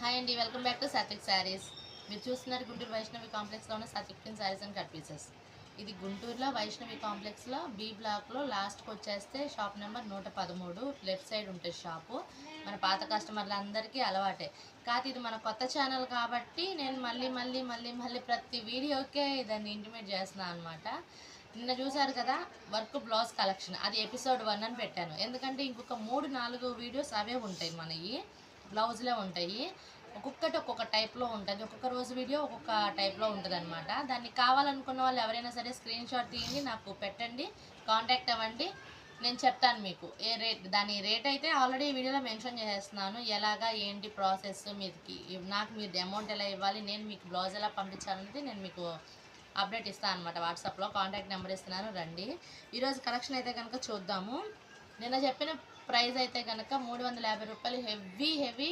Hi అండి, welcome back to Satvik Sarees. మీరు చూస్తున్నారు గుంటూరు వైష్ణవి కాంప్లెక్స్లో ఉన్న Satvik Sarees and cut pieces. ఇది గుంటూరులో వైష్ణవి కాంప్లెక్స్లో బి బ్లాక్లో లాస్ట్కి వచ్చేస్తే షాప్ నెంబర్ 113 లెఫ్ట్ సైడ్ ఉంటుంది షాపు. మన పాత కస్టమర్లందరికీ అలవాటే. కాకపోతే ఇది మన కొత్త ఛానల్ కాబట్టి నేను మళ్ళీ ప్రతి వీడియోకే దాన్ని ఇంటిమేట్ చేస్తున్నాను అనమాట. నిన్న చూసారు కదా వర్క్ బ్లౌజ్ కలెక్షన్, అది ఎపిసోడ్ 1 అని పెట్టాను. ఎందుకంటే ఇంకొక 3-4 వీడియోస్ అవే ఉంటాయి, మనవి బ్లౌజ్లే ఉంటాయి. ఒక్కొక్కటి ఒక్కొక్క టైప్లో ఉంటుంది, ఒక్కొక్క రోజు వీడియో ఒక్కొక్క టైప్లో ఉంటుంది అనమాట. దాన్ని కావాలనుకున్న వాళ్ళు ఎవరైనా సరే స్క్రీన్ షాట్ తీయండి, నాకు పెట్టండి, కాంటాక్ట్ అవ్వండి, నేను చెప్తాను మీకు ఏ రేట్. దాని రేట్ అయితే ఆల్రెడీ ఈ వీడియోలో మెన్షన్ చేసేస్తున్నాను. ఎలాగా ఏంటి ప్రాసెస్, మీకి నాకు మీరు అమౌంట్ ఎలా ఇవ్వాలి, నేను మీకు బ్లౌజ్ ఎలా పంపించాలనేది నేను మీకు అప్డేట్ ఇస్తాను అనమాట. వాట్సాప్లో కాంటాక్ట్ నెంబర్ ఇస్తున్నాను, రండి. ఈరోజు కలెక్షన్ అయితే కనుక చూద్దాము. నిన్న చెప్పిన ప్రైస్ అయితే కనుక 350 రూపాయలు. హెవీ